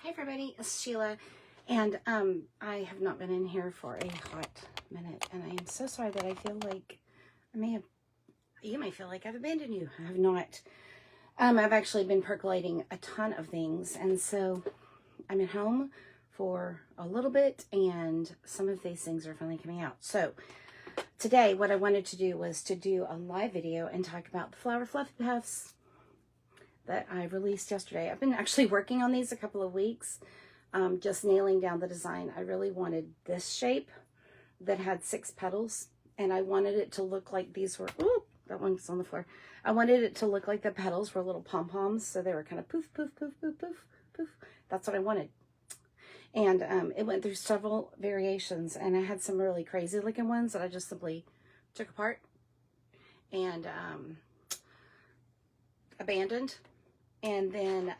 Hi everybody, it's Sheila, and I have not been in here for a hot minute, and I am so sorry that I feel like you may feel like I've abandoned you. I have not. I've actually been percolating a ton of things, and so I'm at home for a little bit, and some of these things are finally coming out. So today, what I wanted to do was to do a live video and talk about the flower fluffy puffs that I released yesterday. I've been actually working on these a couple of weeks, just nailing down the design. I really wanted this shape that had 6 petals, and I wanted it to look like these were, ooh, that one's on the floor. I wanted it to look like the petals were little pom-poms, so they were kind of poof, poof, poof, poof, poof, poof. That's what I wanted. And it went through several variations, and I had some really crazy looking ones that I just simply took apart and abandoned. And then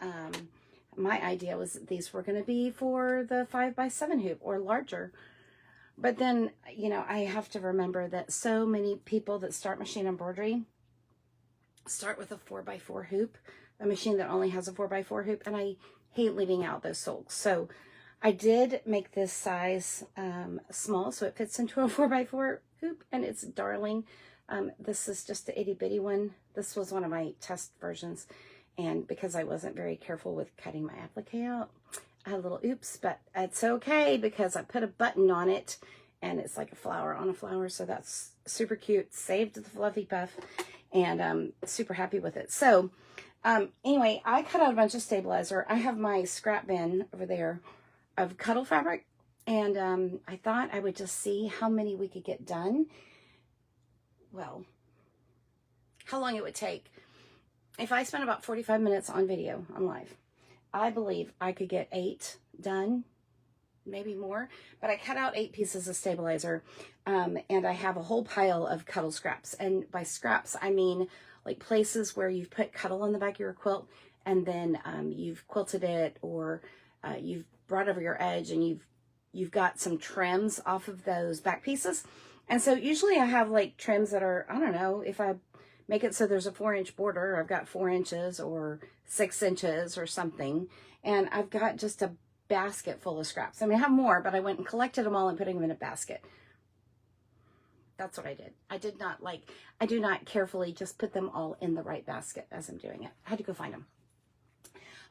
my idea was that these were going to be for the 5x7 hoop or larger. But then, you know, I have to remember that so many people that start machine embroidery start with a 4x4 hoop, a machine that only has a 4x4 hoop, and I hate leaving out those sulks. So I did make this size small, so it fits into a 4x4 hoop, and it's darling. This is just the itty bitty one. This was one of my test versions. And because I wasn't very careful with cutting my applique out, I had a little oops, but it's okay because I put a button on it and it's like a flower on a flower. So that's super cute. Saved the fluffy puff, and I'm super happy with it. So anyway, I cut out a bunch of stabilizer. I have my scrap bin over there of cuddle fabric, and I thought I would just see how many we could get done. Well, how long it would take. If I spent about 45 minutes on video, on live, I believe I could get 8 done, maybe more. But I cut out 8 pieces of stabilizer, and I have a whole pile of cuddle scraps. And by scraps, I mean like places where you've put cuddle on the back of your quilt, and then you've quilted it, or you've brought over your edge, and you've got some trims off of those back pieces. And so usually I have like trims that are, I don't know, if I make it so there's a 4-inch border, I've got 4 inches or 6 inches or something. And I've got just a basket full of scraps. I mean, I have more, but I went and collected them all and putting them in a basket. That's what I did. I do not carefully just put them all in the right basket as I'm doing it. I had to go find them.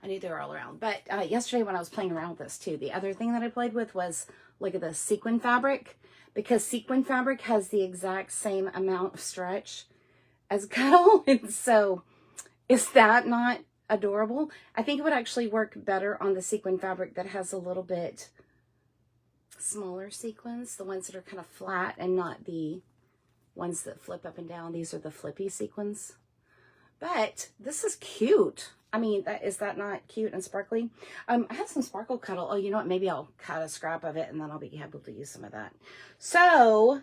I knew they were all around. But yesterday when I was playing around with this too, the other thing that I played with was, look at this, sequin fabric. Because sequin fabric has the exact same amount of stretch as cuddle. And so is that not adorable? I think it would actually work better on the sequin fabric that has a little bit smaller sequins, the ones that are kind of flat and not the ones that flip up and down. These are the flippy sequins. But this is cute. I mean, is that not cute and sparkly? I have some sparkle cuddle. Oh, you know what? Maybe I'll cut a scrap of it and then I'll be able to use some of that. So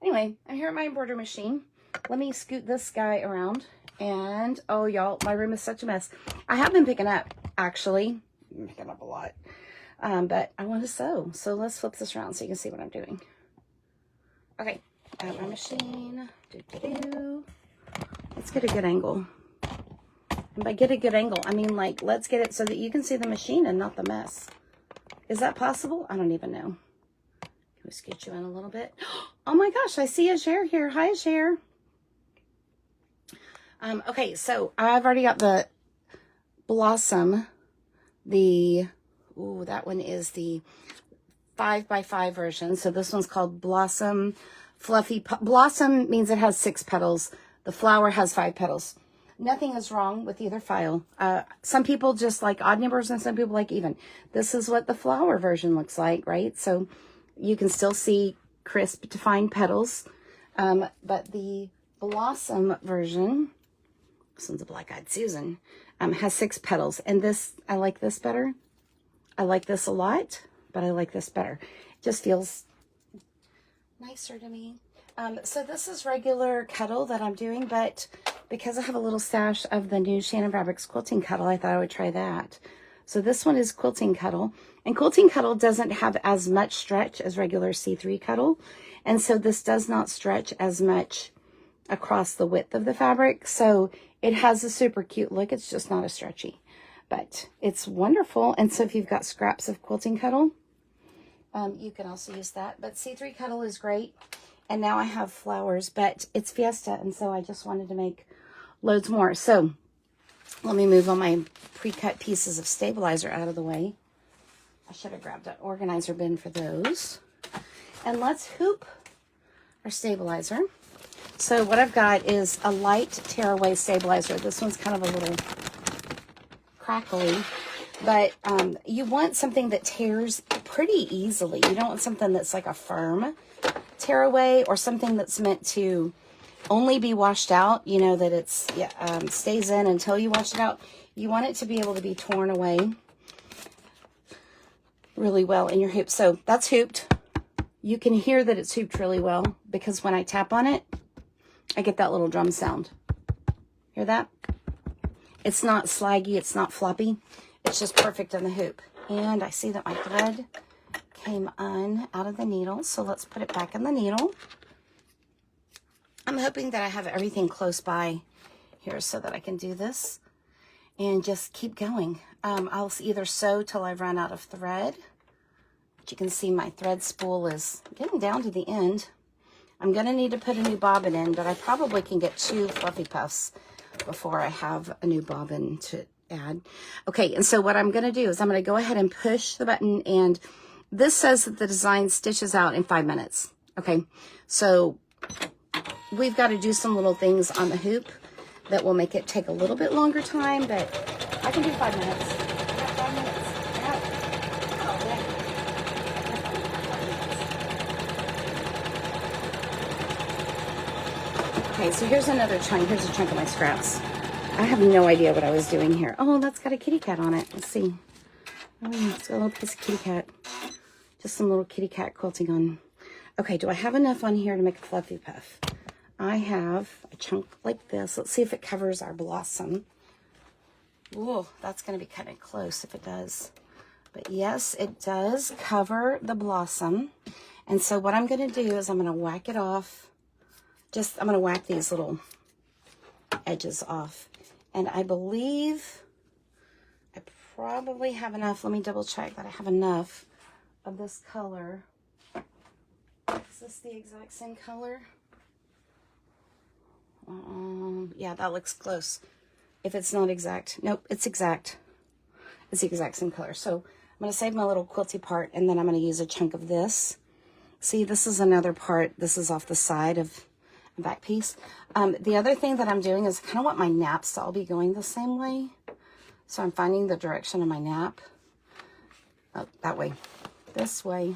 anyway, I'm here at my embroidery machine. Let me scoot this guy around. And, oh, y'all, my room is such a mess. I have been picking up, actually. I'm picking up a lot. But I want to sew. So let's flip this around so you can see what I'm doing. Okay, I have my machine. Let's get a good angle. And by get a good angle, I mean, like, let's get it so that you can see the machine and not the mess. Is that possible? I don't even know. Can we scoot you in a little bit? Oh my gosh, I see a share here. Hi, share. Okay, so I've already got the Blossom. That one is the 5x5 version. So this one's called Blossom Fluffy. Blossom means it has 6 petals. The flower has 5 petals. Nothing is wrong with either file. Some people just like odd numbers and some people like even. This is what the flower version looks like, right? So you can still see crisp, defined petals. But the Blossom version, this one's a black-eyed Susan, has 6 petals. And this, I like this better. I like this a lot, but I like this better. It just feels nicer to me. So this is regular cuddle that I'm doing, but because I have a little stash of the new Shannon Fabrics quilting cuddle, I thought I would try that. So this one is quilting cuddle, and quilting cuddle doesn't have as much stretch as regular C3 cuddle. And so this does not stretch as much across the width of the fabric. So it has a super cute look. It's just not as stretchy. but it's wonderful. And so if you've got scraps of quilting cuddle, you can also use that. But C3 cuddle is great. And now I have flowers, but it's Fiesta, and so I just wanted to make loads more. So let me move all my pre-cut pieces of stabilizer out of the way. I should have grabbed an organizer bin for those. And let's hoop our stabilizer. So what I've got is a light tearaway stabilizer. This one's kind of a little crackly, but you want something that tears pretty easily. You don't want something that's like a firm tearaway or something that's meant to only be washed out, you know, that it's stays in until you wash it out. You want it to be able to be torn away really well in your hoop. So that's hooped. You can hear that it's hooped really well because when I tap on it, I get that little drum sound. Hear that? It's not slaggy, it's not floppy. It's just perfect in the hoop. And I see that my thread came out of the needle, so let's put it back in the needle. I'm hoping that I have everything close by here so that I can do this and just keep going. I'll either sew till I run out of thread. But you can see my thread spool is getting down to the end. I'm going to need to put a new bobbin in, but I probably can get 2 fluffy puffs before I have a new bobbin to add. Okay, and so what I'm going to do is I'm going to go ahead and push the button, and this says that the design stitches out in 5 minutes. Okay, so we've got to do some little things on the hoop that will make it take a little bit longer time, but I can do 5 minutes. I got 5 minutes. Oh, dang. Okay, so here's another chunk. Here's a chunk of my scraps. I have no idea what I was doing here. Oh, that's got a kitty cat on it. Let's see. Oh, it's got a little piece of kitty cat. Just some little kitty cat quilting on. Okay, do I have enough on here to make a fluffy puff? I have a chunk like this. Let's see if it covers our blossom. Whoa, that's going to be kind of close if it does. But yes, it does cover the blossom. And so what I'm going to do is I'm going to whack it off. I'm going to whack these little edges off. And I believe I probably have enough. Let me double check that I have enough of this color. Is this the exact same color? Yeah, that looks close. If it's not exact. Nope, it's exact. It's the exact same color. So I'm going to save my little quilty part, and then I'm going to use a chunk of this. See, this is another part. This is off the side of a back piece. The other thing that I'm doing is I kind of want my naps to all be going the same way. So I'm finding the direction of my nap. Oh, that way. This way.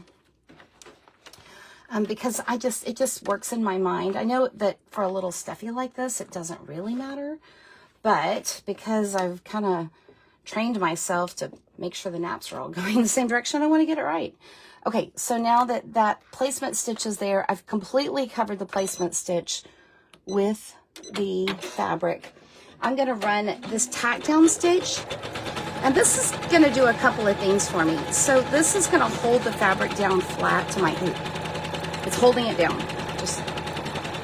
Because it just works in my mind. I know that for a little stuffy like this, it doesn't really matter. But because I've kind of trained myself to make sure the naps are all going the same direction, I want to get it right. Okay, so now that that placement stitch is there, I've completely covered the placement stitch with the fabric. I'm going to run this tack down stitch. And this is going to do a couple of things for me. So this is going to hold the fabric down flat to my hoop. It's holding it down.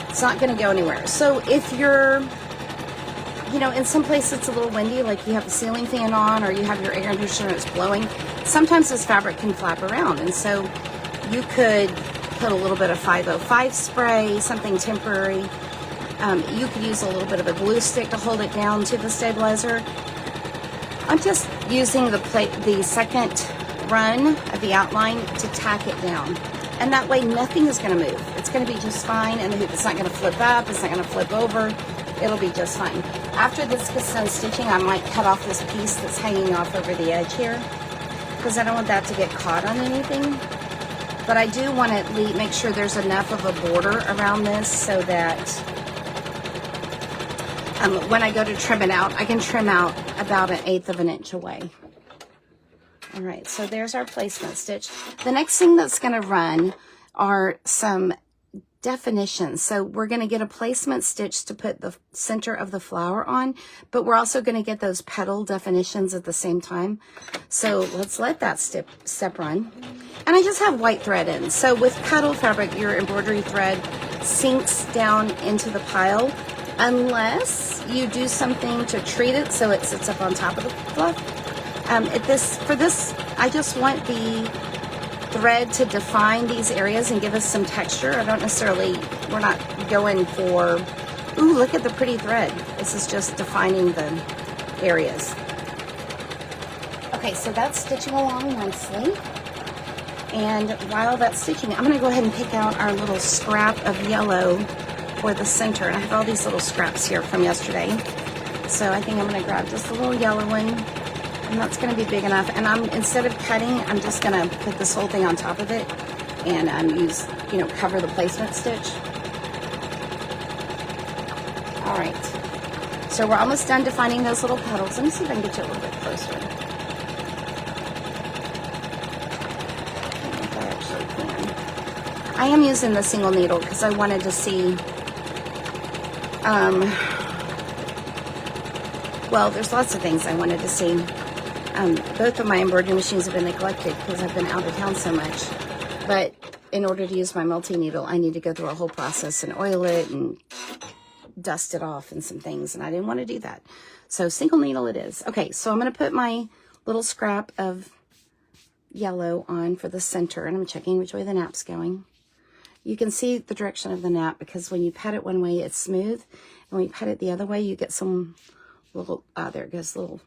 It's not going to go anywhere. So if you're, you know, in some places it's a little windy, like you have the ceiling fan on or you have your air conditioner and it's blowing, sometimes this fabric can flap around. And so you could put a little bit of 505 spray, something temporary. You could use a little bit of a glue stick to hold it down to the stabilizer. I'm just using the second run of the outline to tack it down. And that way nothing is going to move. It's going to be just fine, and the hoop is not going to flip up, it's not going to flip over. It'll be just fine. After this gets done stitching, I might cut off this piece that's hanging off over the edge here, because I don't want that to get caught on anything. But I do want to make sure there's enough of a border around this so that when I go to trim it out, I can trim out about 1/8 of an inch away. All right, so there's our placement stitch. The next thing that's going to run are some definitions. So we're going to get a placement stitch to put the center of the flower on, but we're also going to get those petal definitions at the same time. So let's let that step run. And I just have white thread in. So with petal fabric, your embroidery thread sinks down into the pile. unless you do something to treat it so it sits up on top of the fluff. For this, I just want the thread to define these areas and give us some texture. I don't necessarily, we're not going for, ooh, look at the pretty thread. This is just defining the areas. Okay, so that's stitching along nicely. And while that's stitching, I'm gonna go ahead and pick out our little scrap of yellow for the center. And I have all these little scraps here from yesterday. So I think I'm gonna grab just a little yellow one, and that's gonna be big enough. And instead of cutting, I'm just gonna put this whole thing on top of it and use, cover the placement stitch. All right, so we're almost done defining those little petals. Let me see if I can get you a little bit closer. If I actually can. I am using the single needle because I wanted to see, well, there's lots of things I wanted to see. Both of my embroidery machines have been neglected because I've been out of town so much. But in order to use my multi-needle, I need to go through a whole process and oil it and dust it off and some things, and I didn't want to do that. So single needle it is. Okay, so I'm going to put my little scrap of yellow on for the center, and I'm checking which way the nap's going. You can see the direction of the nap because when you pat it one way, it's smooth, and when you pat it the other way, you get some little, there it goes, little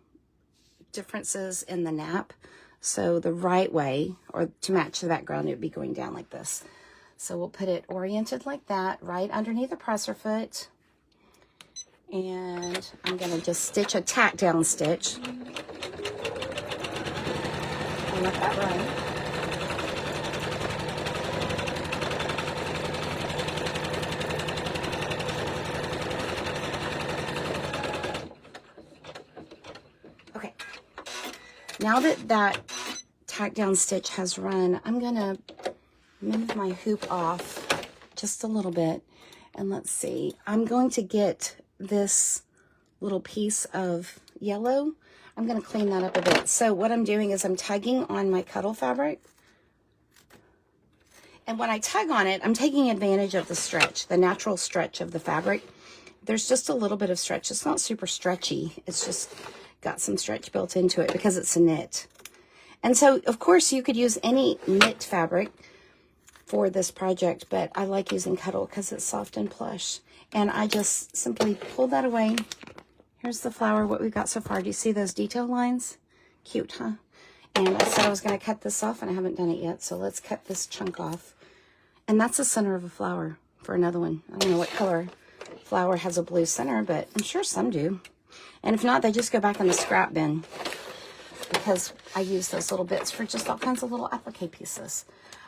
differences in the nap. So the right way, or to match the background, it would be going down like this. So we'll put it oriented like that, right underneath the presser foot. And I'm going to just stitch a tack down stitch. And let that run. Okay. Now that that tack down stitch has run, I'm going to move my hoop off just a little bit. And let's see, I'm going to get this little piece of yellow. I'm going to clean that up a bit. So what I'm doing is I'm tugging on my cuddle fabric. And when I tug on it, I'm taking advantage of the stretch, the natural stretch of the fabric. There's just a little bit of stretch. It's not super stretchy. It's just got some stretch built into it because it's a knit. And so, of course, you could use any knit fabric for this project, but I like using cuddle because it's soft and plush. And I just simply pull that away. Here's the flower, what we've got so far. Do you see those detail lines? Cute, huh? And I said I was going to cut this off, and I haven't done it yet, so let's cut this chunk off. And that's the center of a flower for another one. I don't know what color flower has a blue center, but I'm sure some do. And if not, they just go back in the scrap bin because I use those little bits for just all kinds of little applique pieces.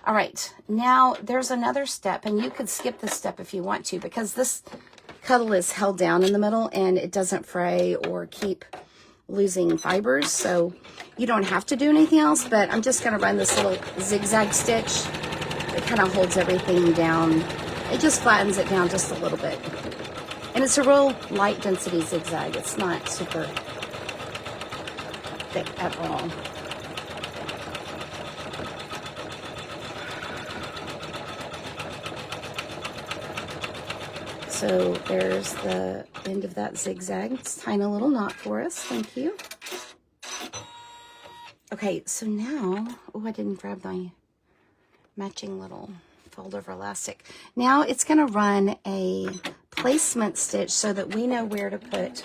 All right, now there's another step, and you could skip this step if you want to because this cuddle is held down in the middle and it doesn't fray or keep losing fibers, so you don't have to do anything else, but I'm just going to run this little zigzag stitch that kind of holds everything down. It just flattens it down just a little bit. And it's a real light density zigzag. It's not super thick at all. So there's the end of that zigzag. It's tying a little knot for us. Thank you. Okay, so now, oh, I didn't grab my matching little fold over elastic. Now it's going to run a placement stitch so that we know where to put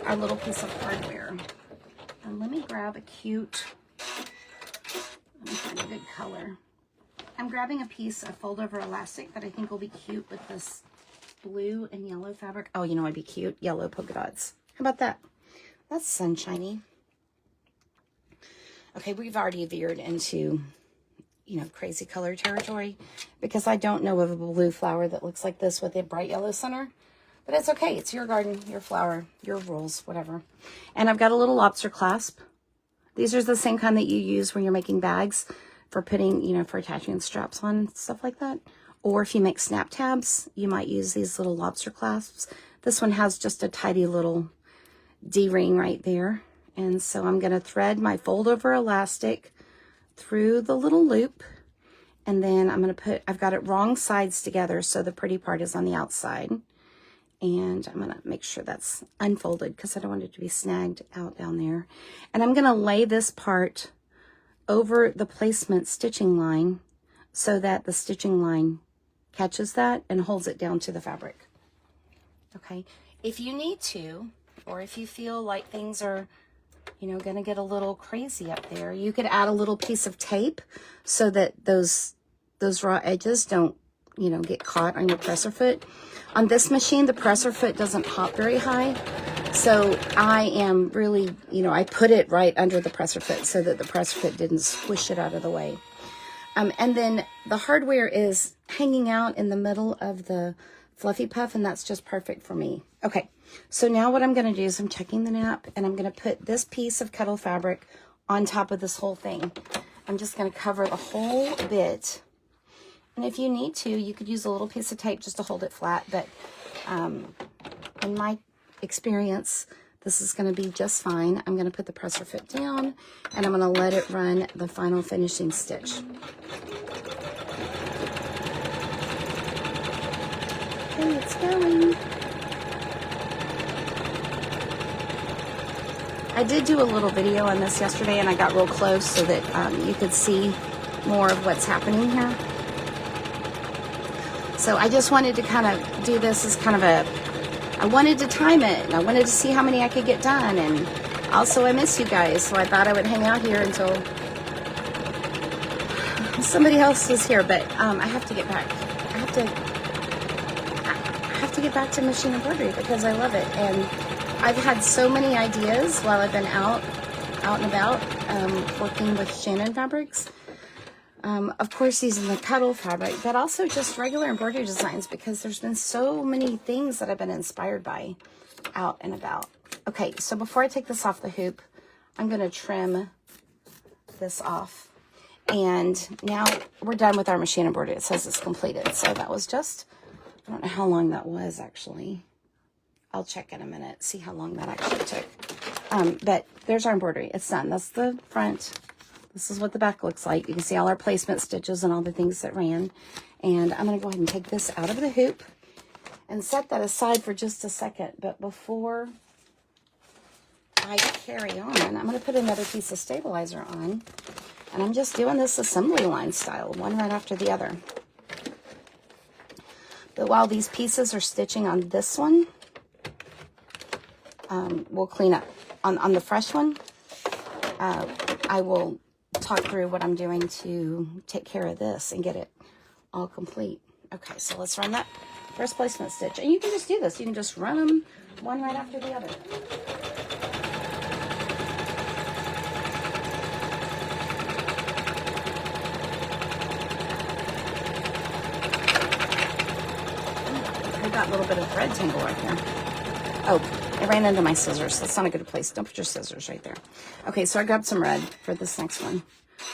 our little piece of hardware. And let me grab a cute, let me find a good color. I'm grabbing a piece of fold over elastic that I think will be cute with this blue and yellow fabric. Oh, you know what'd be cute? Yellow polka dots. How about that? That's sunshiny. Okay, we've already veered into, crazy color territory because I don't know of a blue flower that looks like this with a bright yellow center. But it's okay. It's your garden, your flower, your rules, whatever. And I've got a little lobster clasp. These are the same kind that you use when you're making bags for putting, for attaching straps on, stuff like that. Or if you make snap tabs, you might use these little lobster clasps. This one has just a tidy little D-ring right there. And so I'm going to thread my fold over elastic through the little loop. And then I'm going to I've got it wrong sides together, so the pretty part is on the outside. And I'm going to make sure that's unfolded because I don't want it to be snagged out down there. And I'm going to lay this part over the placement stitching line so that the stitching line catches that and holds it down to the fabric. Okay, if you need to, or if you feel like things are, you know, going to get a little crazy up there, you could add a little piece of tape so that those raw edges don't, you know, get caught on your presser foot. On this machine, the presser foot doesn't hop very high. So I am really, you know, I put it right under the presser foot so that the presser foot didn't squish it out of the way. And then the hardware is hanging out in the middle of the fluffy puff, and that's just perfect for me. Okay, so now what I'm going to do is I'm checking the nap, and I'm going to put this piece of kettle fabric on top of this whole thing. I'm just going to cover the whole bit. And if you need to, you could use a little piece of tape just to hold it flat. But in my experience, this is going to be just fine. I'm going to put the presser foot down, and I'm going to let it run the final finishing stitch. Okay, it's going. I did do a little video on this yesterday, and I got real close so that you could see more of what's happening here. So I just wanted to kind of do this as kind of I wanted to time it, and I wanted to see how many I could get done, and also I miss you guys, so I thought I would hang out here until somebody else was here, but I have to get back. I have to get back to machine embroidery because I love it, and I've had so many ideas while I've been out and about working with Shannon fabrics. Of course, using the kettle fabric, but also just regular embroidery designs because there's been so many things that I've been inspired by out and about. Okay, so before I take this off the hoop, I'm going to trim this off. And now we're done with our machine embroidery. It says it's completed. So that was just, I don't know how long that was actually. I'll check in a minute, see how long that actually took. But there's our embroidery. It's done. That's the front. This is what the back looks like. You can see all our placement stitches and all the things that ran. And I'm going to go ahead and take this out of the hoop and set that aside for just a second. But before I carry on, I'm going to put another piece of stabilizer on. And I'm just doing this assembly line style, one right after the other. But while these pieces are stitching on this one, we'll clean up. On the fresh one, I will talk through what I'm doing to take care of this and get it all complete. Okay, so let's run that first placement stitch. And you can just do this. You can just run them one right after the other. I got a little bit of thread tangle right there. Oh, I ran into my scissors. That's not a good place. Don't put your scissors right there. Okay, so I grabbed some red for this next one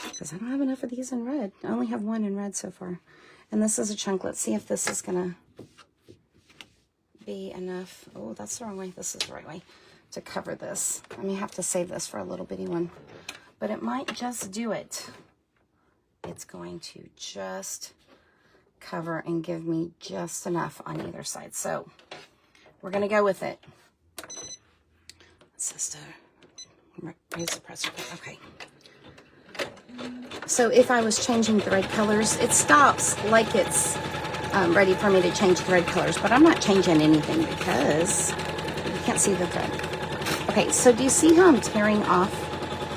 because I don't have enough of these in red. I only have one in red so far. And this is a chunk. Let's see if this is going to be enough. Oh, that's the wrong way. This is the right way to cover this. I may have to save this for a little bitty one. But it might just do it. It's going to just cover and give me just enough on either side. So we're going to go with it. It's just raise the presser. Okay. So if I was changing thread colors, it stops like it's ready for me to change thread colors, but I'm not changing anything because you can't see the thread. Okay, so do you see how I'm tearing off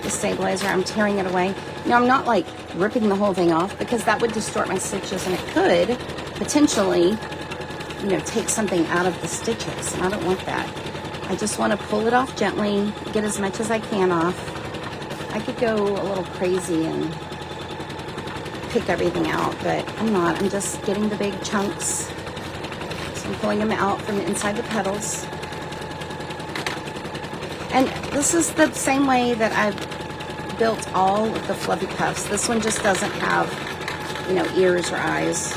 the stabilizer? I'm tearing it away. Now I'm not like ripping the whole thing off because that would distort my stitches and it could potentially, you know, take something out of the stitches, and I don't want that. I just want to pull it off gently, get as much as I can off. I could go a little crazy and pick everything out, but I'm not. I'm just getting the big chunks. So I'm pulling them out from inside the petals. And this is the same way that I've built all of the fluffy puffs. This one just doesn't have, you know, ears or eyes.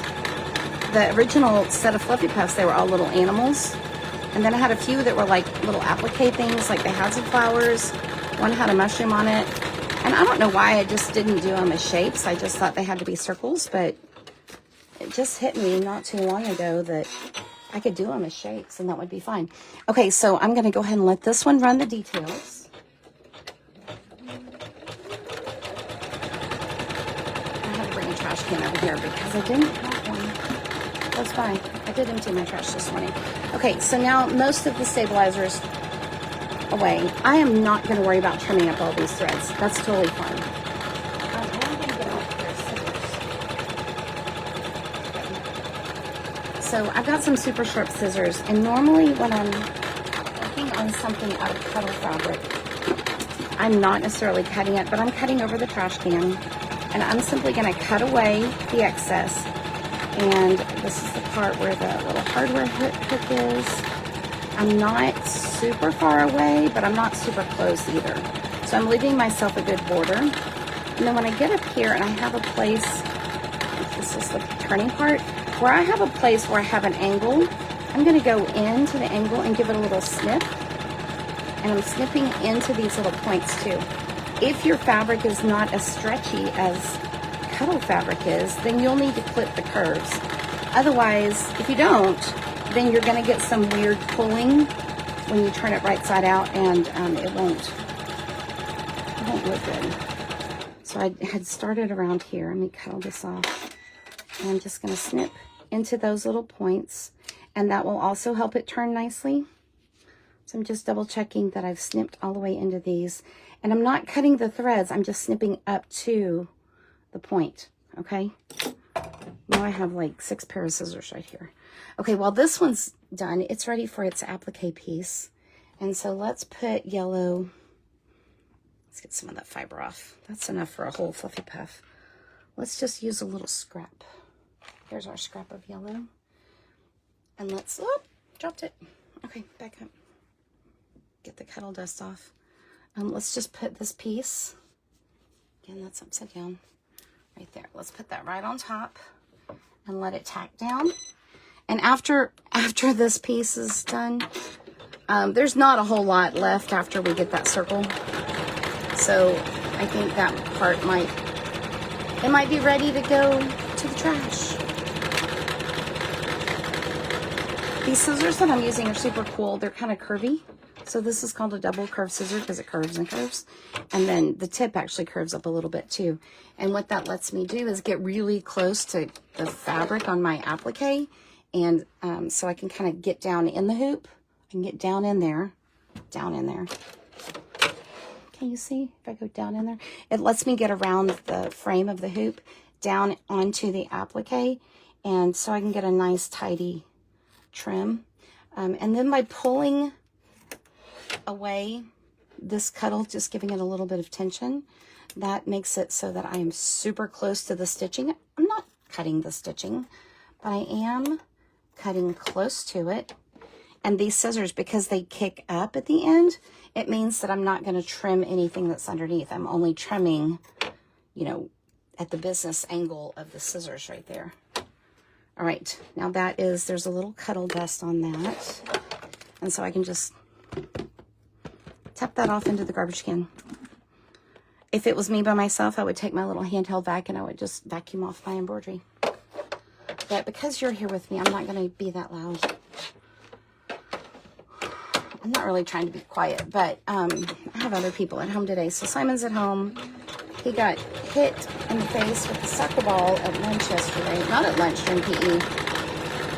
The original set of fluffy puffs, they were all little animals. And then I had a few that were like little applique things, like they had some flowers. One had a mushroom on it. And I don't know why I just didn't do them as shapes. I just thought they had to be circles, but it just hit me not too long ago that I could do them as shapes and that would be fine. Okay, so I'm going to go ahead and let this one run the details. I had to bring a trash can over here because I didn't have one. That's fine. I did empty my trash this morning. Okay, so now most of the stabilizers away. I am not going to worry about trimming up all these threads. That's totally fine. I'm going to get out their scissors. So I've got some super sharp scissors, and normally when I'm working on something out of cuddle fabric, I'm not necessarily cutting it, but I'm cutting over the trash can, and I'm simply going to cut away the excess. And this is the part where the little hardware hook is. I'm not super far away, but I'm not super close either. So I'm leaving myself a good border. And then when I get up here and I have a place, this is the turning part, where I have a place where I have an angle, I'm going to go into the angle and give it a little snip. And I'm snipping into these little points too. If your fabric is not as stretchy as cuddle fabric is, then you'll need to clip the curves. Otherwise, if you don't, then you're going to get some weird pulling when you turn it right side out, and it won't look good. So I had started around here. Let me cut all this off. And I'm just going to snip into those little points, and that will also help it turn nicely. So I'm just double checking that I've snipped all the way into these. And I'm not cutting the threads. I'm just snipping up to the point, okay? Now I have like 6 pairs of scissors right here. Okay, while this one's done, it's ready for its applique piece. And so let's put yellow. Let's get some of that fiber off. That's enough for a whole fluffy puff. Let's just use a little scrap. Here's our scrap of yellow. And let's, oh, dropped it. Okay, back up. Get the cuddle dust off. Let's just put this piece, again, that's upside down, right there. Let's put that right on top and let it tack down. And after this piece is done, there's not a whole lot left after we get that circle. So I think that part might be ready to go to the trash. These scissors that I'm using are super cool. They're kind of curvy. So this is called a double curved scissor because it curves and curves. And then the tip actually curves up a little bit too. And what that lets me do is get really close to the fabric on my applique. And so I can kind of get down in the hoop. I can get down in there. Down in there. Can you see if I go down in there? It lets me get around the frame of the hoop down onto the applique. And so I can get a nice tidy trim. And then by pulling away this cuddle, just giving it a little bit of tension, that makes it so that I am super close to the stitching. I'm not cutting the stitching, but I am cutting close to it. And these scissors, because they kick up at the end, it means that I'm not going to trim anything that's underneath. I'm only trimming, you know, at the business angle of the scissors right there. All right, now that is, there's a little cuddle dust on that. And so I can just tap that off into the garbage can. If it was me by myself, I would take my little handheld vac and I would just vacuum off my embroidery. But because you're here with me, I'm not going to be that loud. I'm not really trying to be quiet, but I have other people at home today. So Simon's at home. He got hit in the face with a soccer ball at lunch yesterday. Not at lunch, during PE.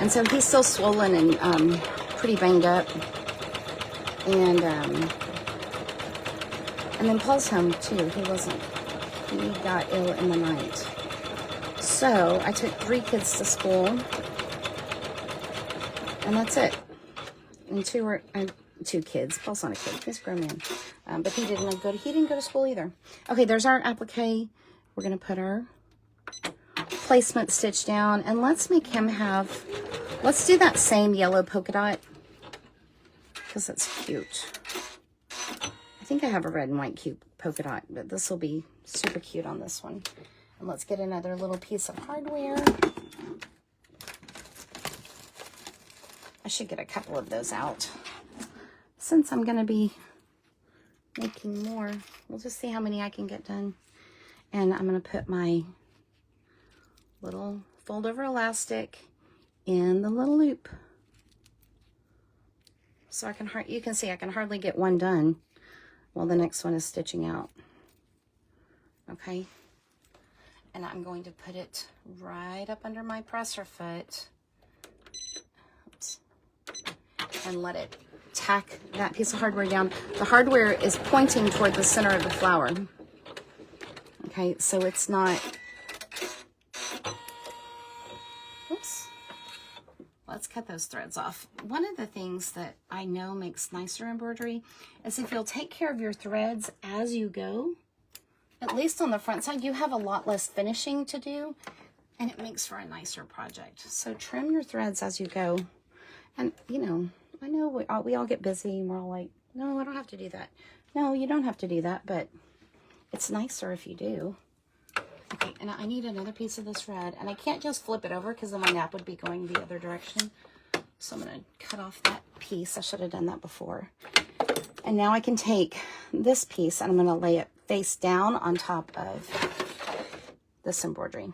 And so he's still swollen and pretty banged up. And then Paul's home too. He got ill in the night. So I took 3 kids to school, and that's it. And 2 kids. Paul's not a kid. He's a grown man. But he didn't go to school either. Okay, there's our applique. We're gonna put our placement stitch down, and let's make him have. Let's do that same yellow polka dot because it's cute. I think I have a red and white cute polka dot, but this will be super cute on this one. And let's get another little piece of hardware. I should get a couple of those out. Since I'm going to be making more, we'll just see how many I can get done. And I'm going to put my little fold over elastic in the little loop. So you can see I can hardly get one done while the next one is stitching out. Okay. And I'm going to put it right up under my presser foot. Oops. And let it tack that piece of hardware down. The hardware is pointing toward the center of the flower. Okay, so it's not... Oops. Let's cut those threads off. One of the things that I know makes nicer embroidery is if you'll take care of your threads as you go. At least on the front side, you have a lot less finishing to do, and it makes for a nicer project. So trim your threads as you go. And, you know, I know we all get busy, and we're all like, no, I don't have to do that. No, you don't have to do that, but it's nicer if you do. Okay, and I need another piece of this red, and I can't just flip it over because then my nap would be going the other direction. So I'm going to cut off that piece. I should have done that before. And now I can take this piece and I'm going to lay it face down on top of this embroidery.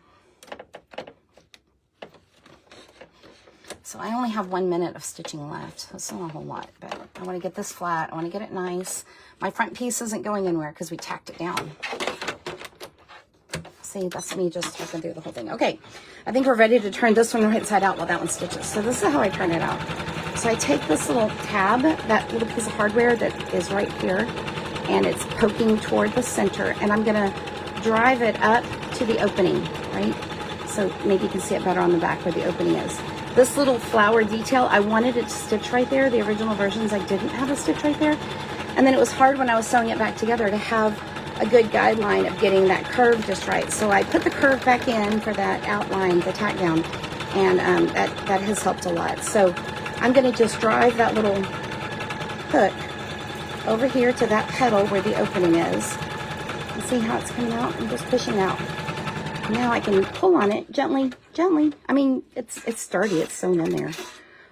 So I only have 1 minute of stitching left. That's not a whole lot, but I want to get this flat. I want to get it nice. My front piece isn't going anywhere because we tacked it down. See, that's me just working through the whole thing. Okay, I think we're ready to turn this one right side out while that one stitches. So this is how I turn it out. So I take this little tab, that little piece of hardware that is right here, and it's poking toward the center, and I'm gonna drive it up to the opening, right? So maybe you can see it better on the back where the opening is. This little flower detail, I wanted it to stitch right there. The original versions, I didn't have a stitch right there. And then it was hard when I was sewing it back together to have a good guideline of getting that curve just right. So I put the curve back in for that outline, the tack down, and that has helped a lot. So I'm going to just drive that little hook over here to that petal where the opening is. You see how it's coming out? I'm just pushing out. Now I can pull on it gently, gently. I mean, it's sturdy, it's sewn in there.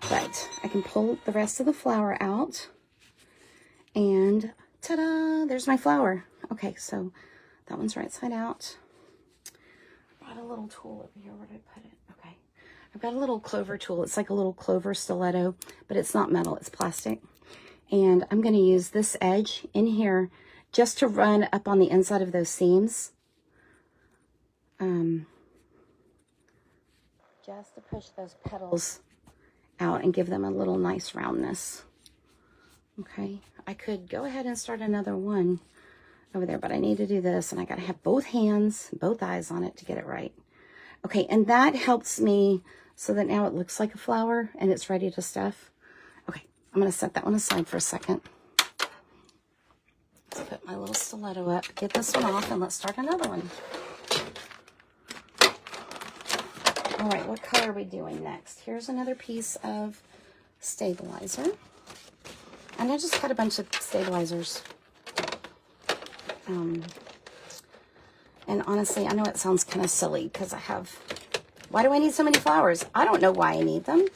But I can pull the rest of the flower out. And ta-da, there's my flower. Okay, so that one's right side out. I brought a little tool over here. Where did I put it? Okay. I've got a little clover tool. It's like a little clover stiletto, but it's not metal, it's plastic. And I'm going to use this edge in here just to run up on the inside of those seams. Just to push those petals out and give them a little nice roundness. Okay, I could go ahead and start another one over there, but I need to do this, and I got to have both hands, both eyes on it to get it right. Okay, and that helps me so that now it looks like a flower and it's ready to stuff. Okay, I'm going to set that one aside for a second. Let's put my little stiletto up, get this one off, and let's start another one. All right, what color are we doing next? Here's another piece of stabilizer. And I just cut a bunch of stabilizers. And honestly, I know it sounds kind of silly because why do I need so many flowers? I don't know why I need them,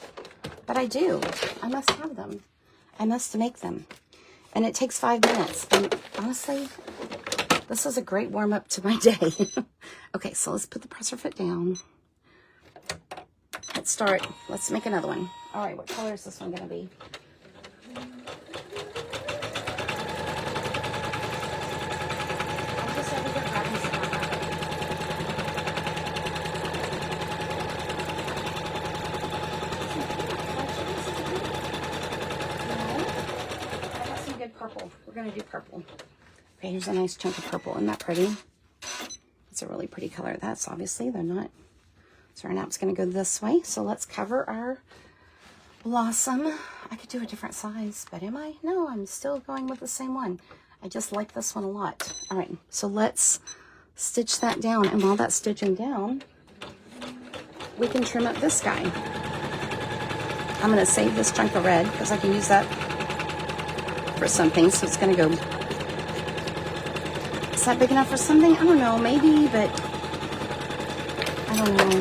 but I do. I must have them. I must make them. And it takes 5 minutes. And honestly, this is a great warm-up to my day. Okay, so let's put the presser foot down. Let's start. Let's make another one. All right, what color is this one going to be? Purple. We're going to do purple. Okay, here's a nice chunk of purple. Isn't that pretty? It's a really pretty color. That's obviously, they're not. So our nap's going to go this way. So let's cover our blossom. I could do a different size, but am I? No, I'm still going with the same one. I just like this one a lot. All right, so let's stitch that down. And while that's stitching down, we can trim up this guy. I'm going to save this chunk of red because I can use that for something. So it's going to go. Is that big enough for something? I don't know, maybe, but I don't know.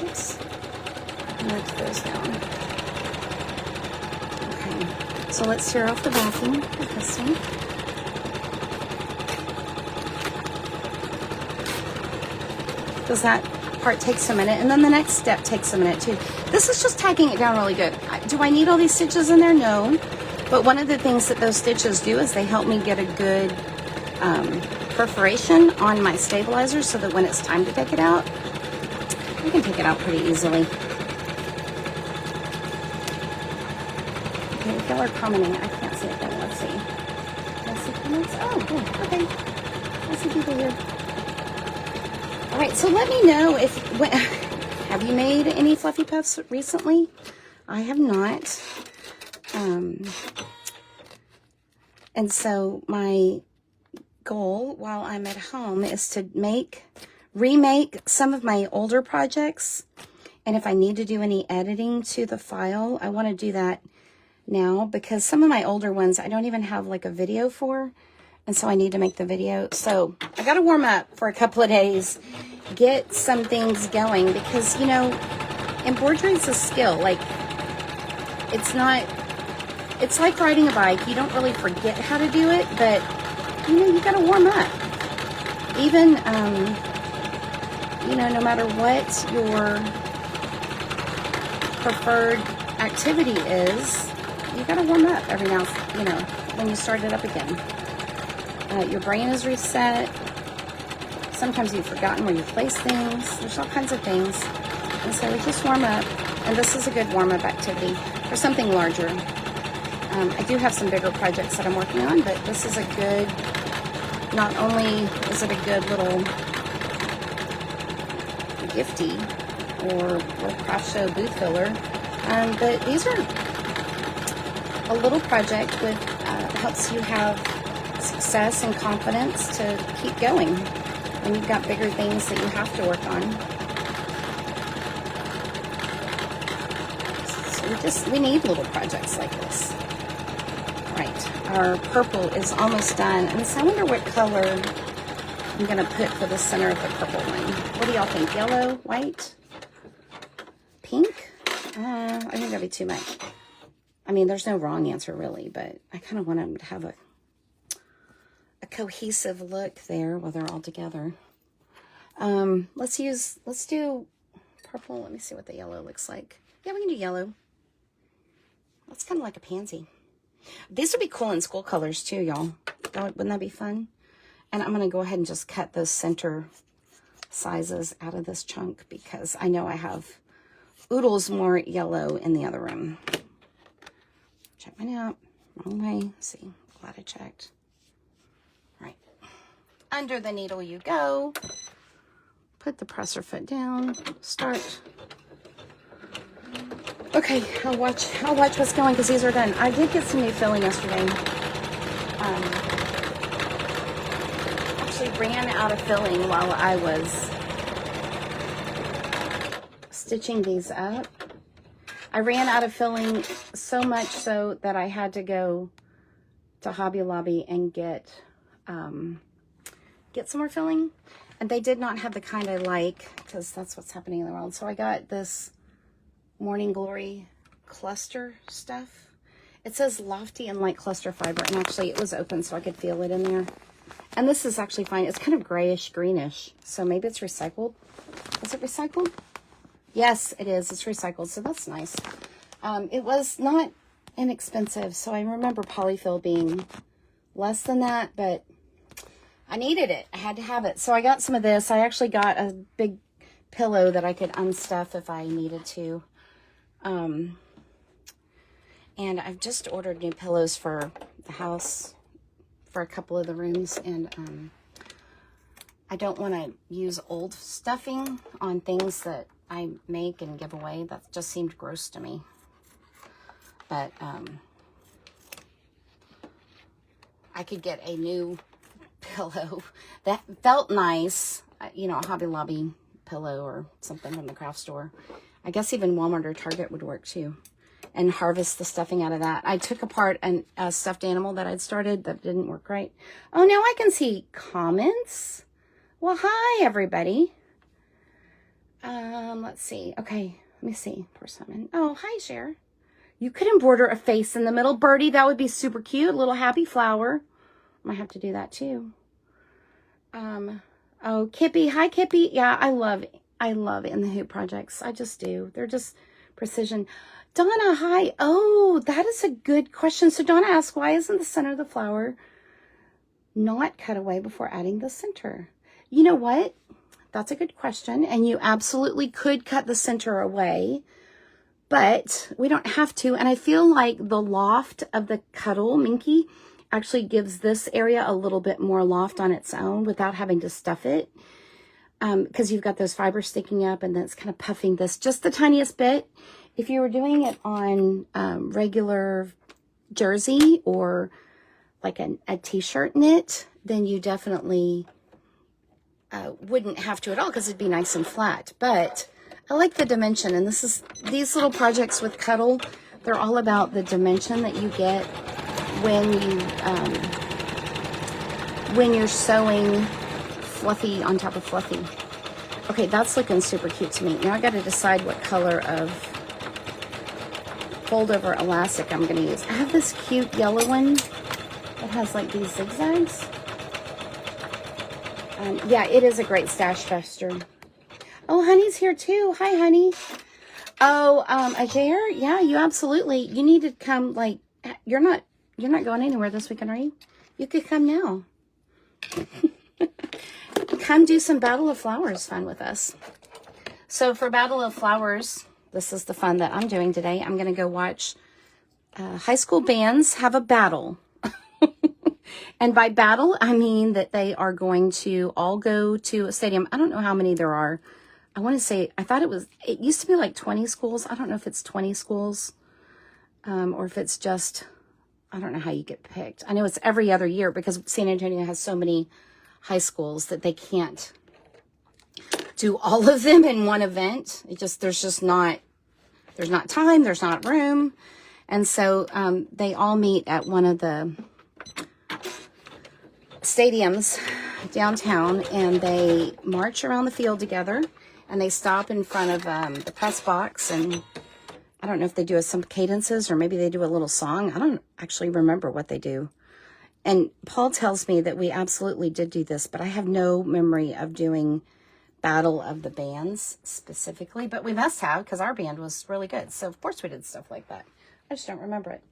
Oops. Let's those down. Okay. So let's tear off the backing with this one. Because that part takes a minute, and then the next step takes a minute too. This is just tagging it down really good. Do I need all these stitches in there? No. But one of the things that those stitches do is they help me get a good perforation on my stabilizer so that when it's time to take it out, I can take it out pretty easily. Okay, if y'all are commenting, I can't see it then. Let's see. Can I see comments? Oh, good. Okay. I see people here. All right, so let me know if, have you made any fluffy puffs recently? I have not. And so my goal while I'm at home is to remake some of my older projects. And if I need to do any editing to the file, I want to do that now because some of my older ones I don't even have like a video for. And so I need to make the video. So I got to warm up for a couple of days, get some things going because, you know, embroidery is a skill. Like, it's like riding a bike. You don't really forget how to do it, but, you know, you got to warm up. Even, you know, no matter what your preferred activity is, you got to warm up every now, you know, when you start it up again. Your brain is reset. Sometimes you've forgotten where you place things. There's all kinds of things. And so we just warm up. And this is a good warm-up activity for something larger. I do have some bigger projects that I'm working on, but this is a good, not only is it a good little gifty or little craft show booth filler, but these are a little project with helps you have success and confidence to keep going when you've got bigger things that you have to work on. So we need little projects like this. Right, our purple is almost done. And so I wonder what color I'm gonna put for the center of the purple one. What do y'all think? Yellow, white, pink? I think that'd be too much. I mean, there's no wrong answer really, but I kind of want them to have a cohesive look there while they're all together. Let's do purple. Let me see what the yellow looks like. Yeah, we can do yellow. That's kind of like a pansy. These would be cool in school colors too, y'all. Wouldn't that be fun? And I'm going to go ahead and just cut those center sizes out of this chunk because I know I have oodles more yellow in the other room. Check mine out. Wrong way. Let's see. Glad I checked. Right. Under the needle you go. Put the presser foot down. Start. Okay, I'll watch what's going because these are done. I did get some new filling yesterday. Actually ran out of filling while I was stitching these up. I ran out of filling so much so that I had to go to Hobby Lobby and get some more filling. And they did not have the kind I like because that's what's happening in the world. So I got this Morning Glory cluster stuff. It says lofty and light cluster fiber, and actually it was open so I could feel it in there. And this is actually fine. It's kind of grayish greenish, so maybe it's recycled. Is it recycled? Yes, it is. It's recycled, so that's nice. It was not inexpensive, so I remember polyfill being less than that, but I needed it. I had to have it. So I got some of this. I actually got a big pillow that I could unstuff if I needed to. And I've just ordered new pillows for the house for a couple of the rooms, and I don't want to use old stuffing on things that I make and give away. That just seemed gross to me. But I could get a new pillow that felt nice, you know, a Hobby Lobby pillow or something from the craft store. I guess even Walmart or Target would work too. And harvest the stuffing out of that. I took apart a stuffed animal that I'd started that didn't work right. Oh, now I can see comments. Well, hi, everybody. Let's see. Okay, let me see. Pour some in. Oh, hi, Cher. You could embroider a face in the middle. Birdie, that would be super cute. A little happy flower. Might have to do that too. Oh, Kippy. Hi, Kippy. Yeah, I love In the Hoop projects. I just do. They're just precision. Donna, hi. Oh, that is a good question. So Donna asked, why isn't the center of the flower not cut away before adding the center? You know what? That's a good question. And you absolutely could cut the center away, but we don't have to. And I feel like the loft of the cuddle minky actually gives this area a little bit more loft on its own without having to stuff it. Because you've got those fibers sticking up and then it's kind of puffing this just the tiniest bit. If you were doing it on regular jersey or like a t-shirt knit, then you definitely wouldn't have to at all because it'd be nice and flat. But I like the dimension, and these little projects with cuddle, they're all about the dimension that you get when you're sewing fluffy on top of fluffy. Okay, that's looking super cute to me. Now I got to decide what color of fold over elastic I'm going to use. I have this cute yellow one that has like these zigzags. Yeah, it is a great stash buster. Oh, Honey's here too. Hi, Honey. Oh, Adair, yeah, you absolutely. You need to come. Like, you're not going anywhere this weekend, are you? You could come now. Come do some Battle of Flowers fun with us. So for Battle of Flowers, this is the fun that I'm doing today. I'm going to go watch high school bands have a battle. And by battle, I mean that they are going to all go to a stadium. I don't know how many there are. I want to say, it used to be like 20 schools. I don't know if it's 20 schools or if it's just, I don't know how you get picked. I know it's every other year because San Antonio has so many high schools that they can't do all of them in one event. There's not time, there's not room. And so they all meet at one of the stadiums downtown, and they march around the field together, and they stop in front of the press box, and I don't know if they do some cadences or maybe they do a little song. I don't actually remember what they do. And Paul tells me that we absolutely did do this, but I have no memory of doing Battle of the Bands specifically, but we must have because our band was really good. So of course we did stuff like that. I just don't remember it.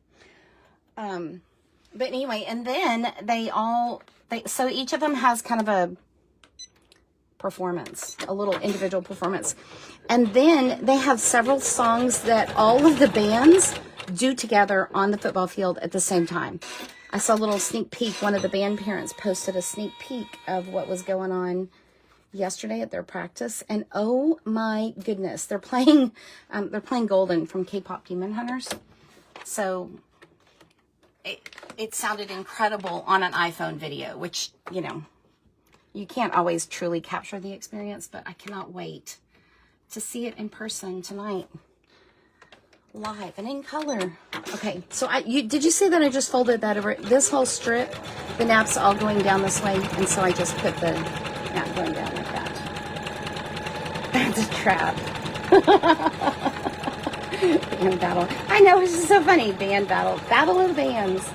But anyway, and then so each of them has kind of a performance, a little individual performance. And then they have several songs that all of the bands do together on the football field at the same time. I saw a little sneak peek. One of the band parents posted a sneak peek of what was going on yesterday at their practice. And oh my goodness, they're playing Golden from K-Pop Demon Hunters. So it sounded incredible on an iPhone video, which, you can't always truly capture the experience, but I cannot wait to see it in person tonight. Live and in color. Okay, so did you see that I just folded that over this whole strip? The nap's all going down this way, and so I just put the nap going down like that. That's a trap. Band battle. I know, it's just so funny. Band battle. Battle of the Bands.